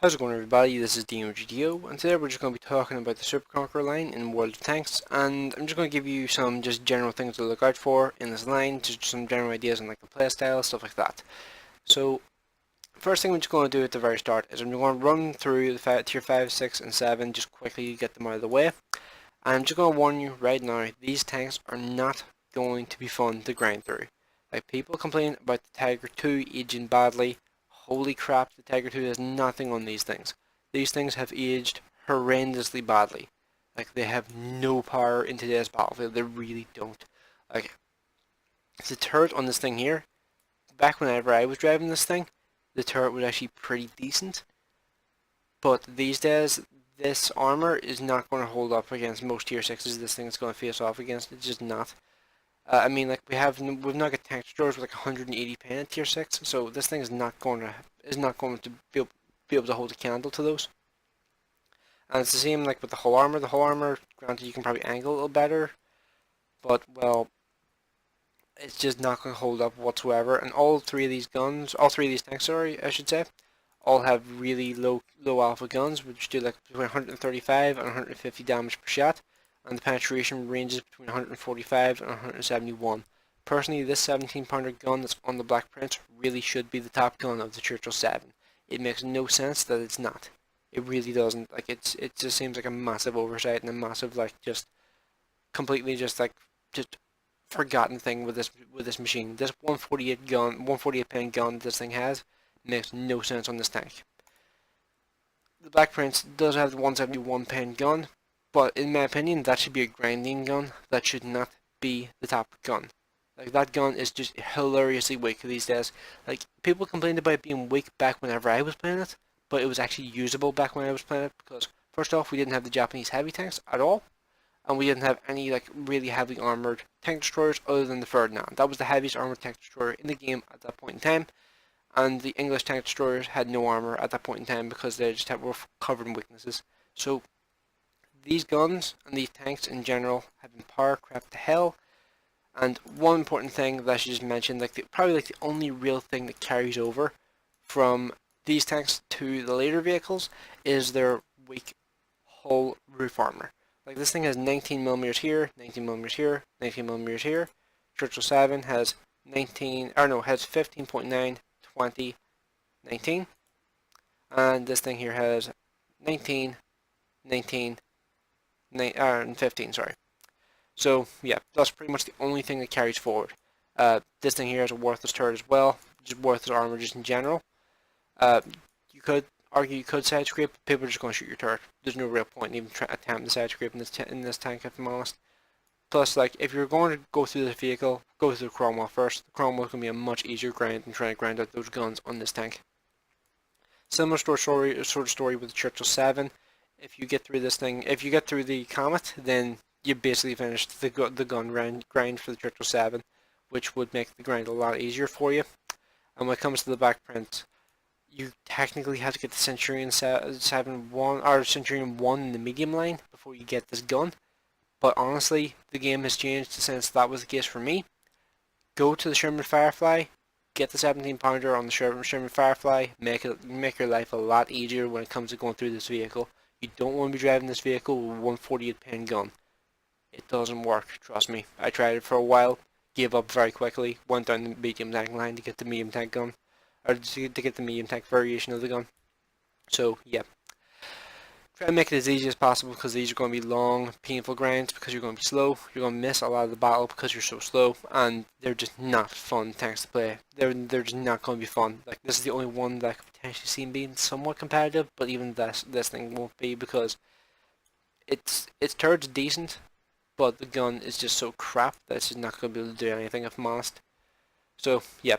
How's it going, everybody? This is DeanoGTO, and today we're just going to be talking about the Super Conqueror line in World of Tanks, and I'm just going to give you some just general things to look out for in this line, just some general ideas on like the playstyle, stuff like that. So, first thing we're just going to do at the very start is I'm going to run through the tier 5, 6, and 7, just quickly get them out of the way, and I'm just going to warn you right now, these tanks are not going to be fun to grind through. Like, people complain about the Tiger 2 aging badly. Holy crap, the Tiger 2 has nothing on these things. These things have aged horrendously badly. Like, they have no power in today's battlefield. They really don't. Like, the turret on this thing here, back whenever I was driving this thing, the turret was actually pretty decent. But these days, this armor is not going to hold up against most tier 6s this thing is going to face off against. It's just not. I mean, like we've now got tank destroyers with like 180 pen at tier 6, so this thing is not going to be able to hold a candle to those. And it's the same like with the hull armor. The hull armor, granted, you can probably angle a little better, but well, it's just not going to hold up whatsoever. And all three of these tanks, sorry, I should say, all have really low alpha guns, which do like between 135 and 150 damage per shot. And the penetration ranges between 145 and 171. Personally, this 17-pounder gun that's on the Black Prince really should be the top gun of the Churchill 7. It makes no sense that it's not. It really doesn't. Like, it just seems like a massive oversight and a massive, like, just completely just forgotten thing with this machine. This 148 pen gun this thing has makes no sense on this tank. The Black Prince does have the 171 pen gun, but in my opinion, that should be a grinding gun. That should not be the top gun. Like, that gun is just hilariously weak these days. Like, people complained about it being weak back whenever I was playing it, but it was actually usable back when I was playing it because, first off, we didn't have the Japanese heavy tanks at all, and we didn't have any, like, really heavily armored tank destroyers other than the Ferdinand. That was the heaviest armored tank destroyer in the game at that point in time, and the English tank destroyers had no armor at that point in time because they just were covered in weaknesses. So, these guns and these tanks in general have been power crept to hell. And one important thing that I should just mention, like probably the only real thing that carries over from these tanks to the later vehicles is their weak hull roof armor. Like, this thing has 19mm here, 19mm here, 19mm here. Churchill 7 has 15.9, 20, 19. And this thing here has 19, 19, and 15, sorry. So, yeah, that's pretty much the only thing that carries forward. This thing here has a worthless turret as well, just worthless armor just in general. You could argue you could side scrape, but people are just going to shoot your turret. There's no real point in even attempting to side scrape in this tank, if I'm honest. Plus, like, if you're going to go through the vehicle, go through the Cromwell first. The Cromwell can be a much easier grind than trying to grind out those guns on this tank. Similar sort of story with the Churchill 7. If you get through this thing, if you get through the Comet, then you basically finished the gun grind for the Churchill 7, which would make the grind a lot easier for you. And when it comes to the Black Prince, you technically have to get the Centurion 7-1 or Centurion 1 in the medium line before you get this gun. But honestly, the game has changed since that was the case for me. Go to the Sherman Firefly, get the 17-pounder on the Sherman Firefly, make your life a lot easier when it comes to going through this vehicle. You don't want to be driving this vehicle with a 148 pen gun. It doesn't work, trust me. I tried it for a while, gave up very quickly, went down the medium tank line to get the medium tank gun, or to get the medium tank variation of the gun. So, yeah. Try to make it as easy as possible because these are going to be long, painful grinds because you're going to be slow. You're going to miss a lot of the battle because you're so slow, and they're just not fun tanks to play. They're just not going to be fun. Like, this is the only one that I could potentially see being somewhat competitive, but even this thing won't be because its turret's decent, but the gun is just so crap that it's just not going to be able to do anything, if I'm honest. So, yeah,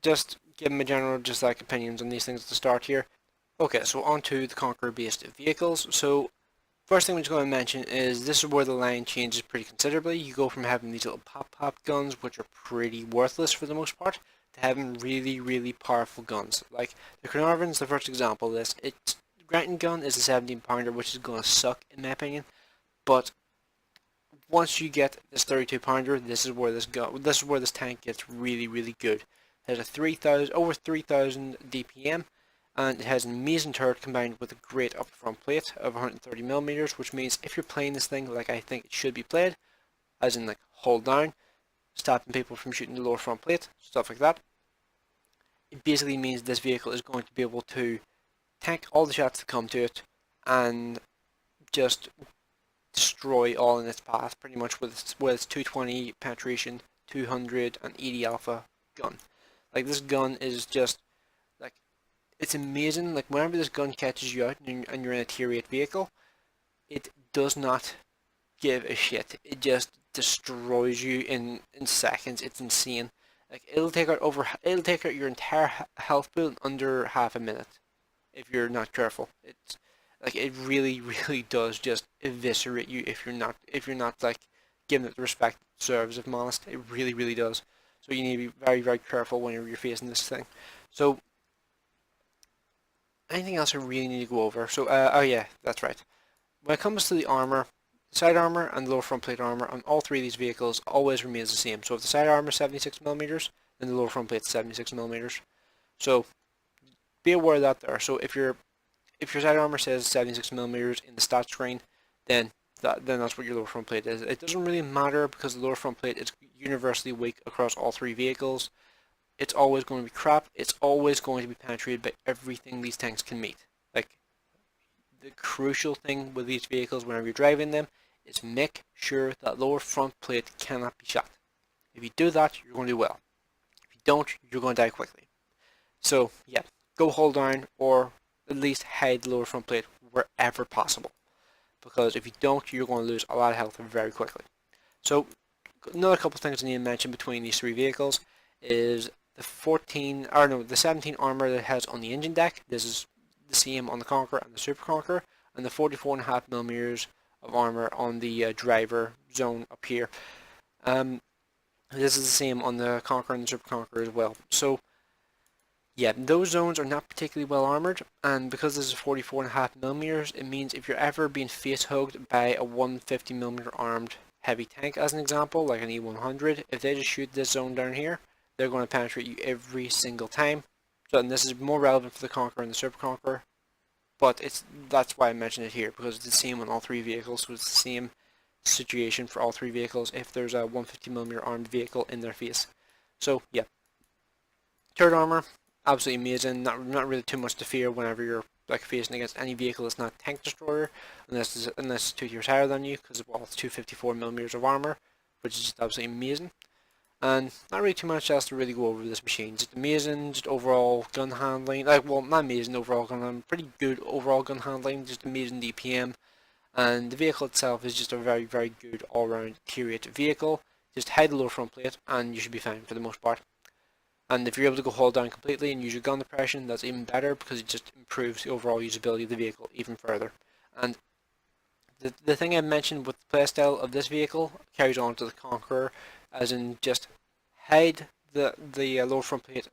just give my general opinions on these things at the start here. Okay, so on to the Conqueror-based vehicles. So, first thing I'm just going to mention is this is where the line changes pretty considerably. You go from having these little pop guns, which are pretty worthless for the most part, to having really powerful guns. Like, the Carnarvon's the first example of this. Its grinding gun is a 17-pounder, which is going to suck, in my opinion, but once you get this 32-pounder, this is where this tank gets really good. It has a over 3,000 DPM, and it has an amazing turret combined with a great upper front plate of 130mm, which means if you're playing this thing like I think it should be played, as in like hold down, stopping people from shooting the lower front plate, stuff like that, it basically means this vehicle is going to be able to tank all the shots that come to it and just destroy all in its path pretty much with its 220 penetration, 280 alpha gun. Like this gun is just like, it's amazing. Like whenever this gun catches you out and you're in a tier 8 vehicle, it does not give a shit. It just destroys you in seconds. It's insane. Like it'll take out your entire health pool in under half a minute if you're not careful. It's like it really really does just eviscerate you if you're not like giving it the respect it deserves. If I'm honest, it really really does. So you need to be very very careful whenever you're facing this thing. So anything else I really need to go over? So oh yeah, that's right. When it comes to the armor, the side armor and the lower front plate armor on all three of these vehicles always remains the same. So if the side armor is 76mm, then the lower front plate is 76mm. So be aware of that there. So if your side armor says 76mm in the stat screen, then that's what your lower front plate is. It doesn't really matter because the lower front plate is universally weak across all three vehicles. It's always going to be crap. It's always going to be penetrated by everything these tanks can meet. Like the crucial thing with these vehicles whenever you're driving them is make sure that lower front plate cannot be shot. If you do that, you're going to do well. If you don't, you're going to die quickly. So yeah, go hold down or at least hide the lower front plate wherever possible. Because if you don't, you're going to lose a lot of health very quickly. So another couple of things I need to mention between these three vehicles is the 17 armor that it has on the engine deck. This is the same on the Conqueror and the Super Conqueror, and the 44.5mm of armor on the driver zone up here. This is the same on the Conqueror and the Super Conqueror as well. So yeah, those zones are not particularly well armored, and because this is 44.5mm, it means if you're ever being face hugged by a 150mm armed heavy tank, as an example, like an E100, if they just shoot this zone down here, they're going to penetrate you every single time. So, and this is more relevant for the Conqueror and the Super Conqueror, but that's why I mentioned it here, because it's the same on all three vehicles, so it's the same situation for all three vehicles if there's a 150mm armed vehicle in their face. So yeah, turret armor, absolutely amazing. Not really too much to fear whenever you're like facing against any vehicle that's not tank destroyer, unless it's 2 tiers higher than you, because well, it's 254mm of armor, which is just absolutely amazing. And not really too much else to really go over this machine. Just amazing, just overall gun handling. Like, well, not amazing overall gun handling, pretty good overall gun handling. Just amazing DPM, and the vehicle itself is just a very very good all-round tier 8 vehicle. Just hide the lower front plate, and you should be fine for the most part. And if you're able to go hold down completely and use your gun depression, that's even better because it just improves the overall usability of the vehicle even further. And the thing I mentioned with the playstyle of this vehicle carries on to the Conqueror, as in just hide the lower front plate.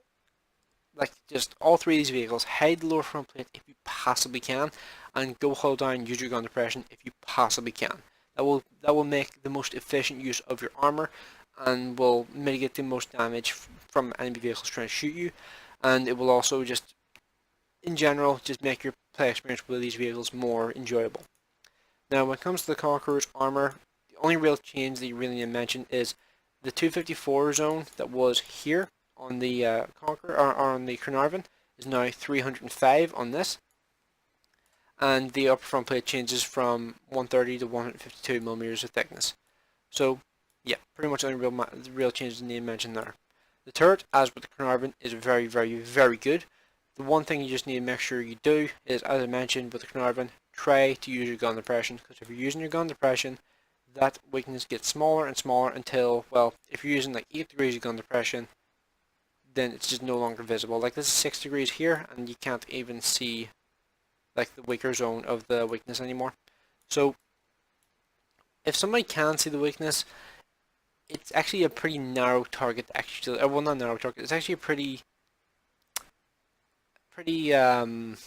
Like just all three of these vehicles, hide the lower front plate if you possibly can, and go hold down, use your gun depression if you possibly can. That will make the most efficient use of your armor, and will mitigate the most damage from enemy vehicles trying to shoot you, and it will also just, in general, just make your play experience with these vehicles more enjoyable. Now, when it comes to the Conqueror's armor, the only real change that you really need to mention is the 254 zone that was here on the Conqueror, or on the Carnarvon, is now 305 on this, and the upper front plate changes from 130 to 152mm of thickness. So yeah, pretty much the only real changes I need to mention there. The turret, as with the Carnarvon, is very very good. The one thing you just need to make sure you do is, as I mentioned with the Carnarvon, try to use your gun depression, because if you're using your gun depression, that weakness gets smaller and smaller until, well, if you're using like 8 degrees of gun depression, then it's just no longer visible. Like this is 6 degrees here, and you can't even see like the weaker zone of the weakness anymore. So if somebody can see the weakness, it's actually a pretty narrow target. Actually, well, not narrow target. It's actually a pretty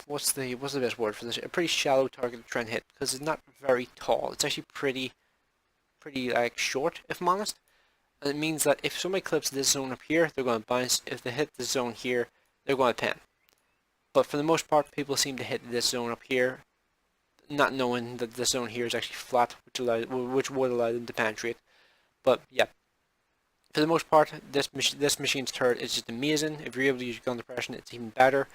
what's the best word for this? A pretty shallow target to try and hit, because it's not very tall. It's actually pretty like short, if I'm honest. And it means that if somebody clips this zone up here, they're going to bounce. If they hit the zone here, they're going to pin. but for the most part, people seem to hit this zone up here, not knowing that this zone here is actually flat, which would allow them to penetrate. But yeah, for the most part, this machine's turret is just amazing. If you're able to use gun depression, it's even better.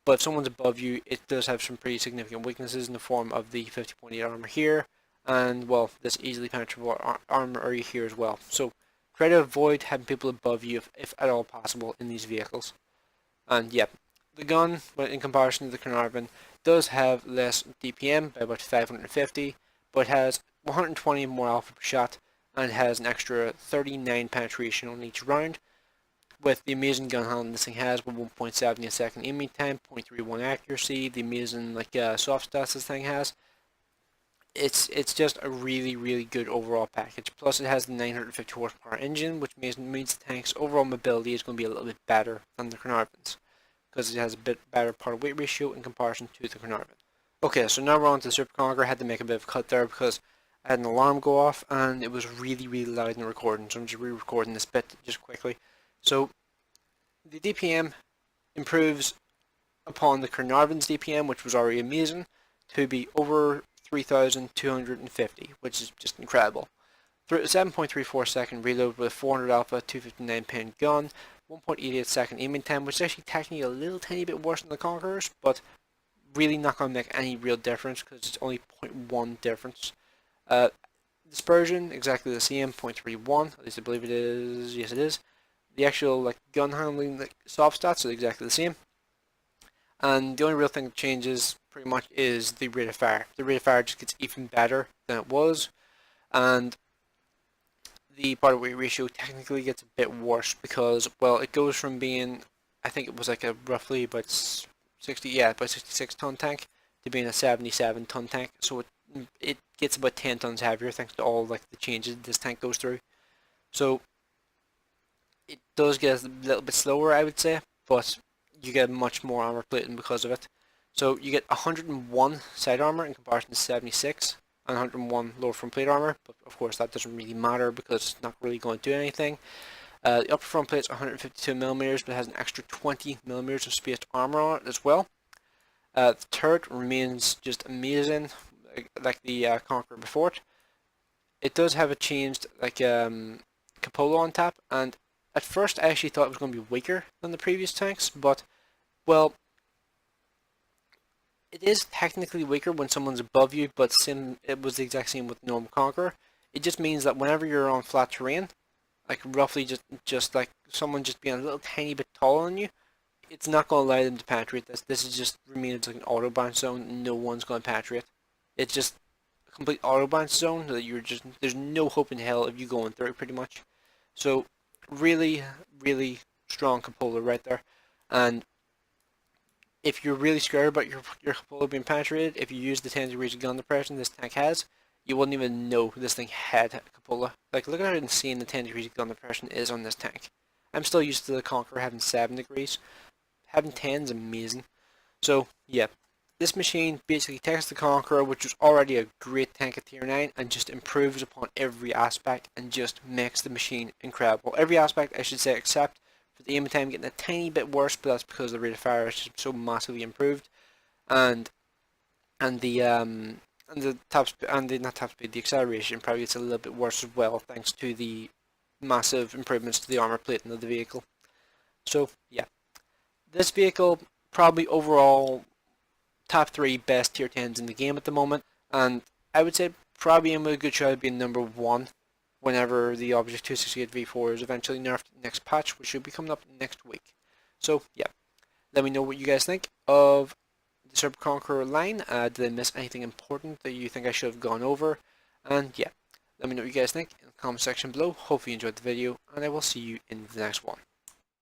But if someone's above you, it does have some pretty significant weaknesses in the form of the 50.8 armor here, and well, this easily penetrable armor area here as well. So try to avoid having people above you if at all possible in these vehicles. And yeah, the gun, in comparison to the Carnarvon, does have less DPM by about 550, but has 120 more alpha per shot, and has an extra 39 penetration on each round, with the amazing gun handling this thing has, with 1.70 a second aiming time, 0.31 accuracy, the amazing soft stats this thing has. It's just a really good overall package. Plus it has the 950 horsepower engine, which means the tank's overall mobility is going to be a little bit better than the Carnarvon's, because it has a bit better power weight ratio in comparison to the Carnarvon. Okay, so now we're on to the Super Conqueror. I had to make a bit of a cut there because I had an alarm go off and it was really loud in the recording, so I'm just re-recording this bit just quickly. So the DPM improves upon the Carnarvon's DPM, which was already amazing, to be over 3,250, which is just incredible. 7.34 second reload with a 400 alpha, 259 pin gun, 1.88 second aiming time, which is actually technically a little tiny bit worse than the Conquerors, but really not going to make any real difference because it's only 0.1 difference. Dispersion, exactly the same, 0.31, at least I believe it is. Yes, it is. The actual gun handling soft stats are exactly the same. And the only real thing that changes pretty much is the rate of fire. The rate of fire just gets even better than it was, and the power weight ratio technically gets a bit worse because, well, it goes from being, I think it was like a roughly about 66 ton tank to being a 77 ton tank. So it gets about 10 tons heavier thanks to all the changes this tank goes through. So it does get a little bit slower, I would say, but you get much more armor plating because of it. So you get 101 side armor in comparison to 76, and 101 lower front plate armor, but of course that doesn't really matter because it's not really going to do anything. The upper front plate is 152mm, but it has an extra 20mm of spaced armor on it as well. The turret remains just amazing, like the Conqueror before it. It does have a changed cupola on top, and at first I actually thought it was going to be weaker than the previous tanks, but well, it is technically weaker when someone's above you, but it was the exact same with the normal Conqueror. It just means that whenever you're on flat terrain, like roughly just like someone just being a little tiny bit taller than you, it's not going to allow them to penetrate this. This is just remains like an auto bounce zone. No one's going to penetrate. It's just a complete auto bounce zone that there's no hope in hell of you going through pretty much. So really strong cupola right there. And if you're really scared about your cupola being penetrated, if you use the 10 degrees of gun depression this tank has, you wouldn't even know this thing had a cupola. Like, look at how insane the 10 degrees of gun depression is on this tank. I'm still used to the Conqueror having 7 degrees. Having 10 is amazing. So, yeah. This machine basically takes the Conqueror, which was already a great tank at tier 9, and just improves upon every aspect and just makes the machine incredible. Every aspect, I should say, except for the aiming time getting a tiny bit worse, but that's because the rate of fire is just so massively improved, and the the acceleration probably gets a little bit worse as well, thanks to the massive improvements to the armor plating of the vehicle. So yeah, this vehicle probably overall top 3 best tier 10s in the game at the moment, and I would say probably in a good shot at being number 1 whenever the Object 268 V4 is eventually nerfed next patch, which should be coming up next week. So yeah, let me know what you guys think of the Super Conqueror line. Did I miss anything important that you think I should have gone over? And yeah, let me know what you guys think in the comment section below. Hopefully you enjoyed the video, and I will see you in the next one.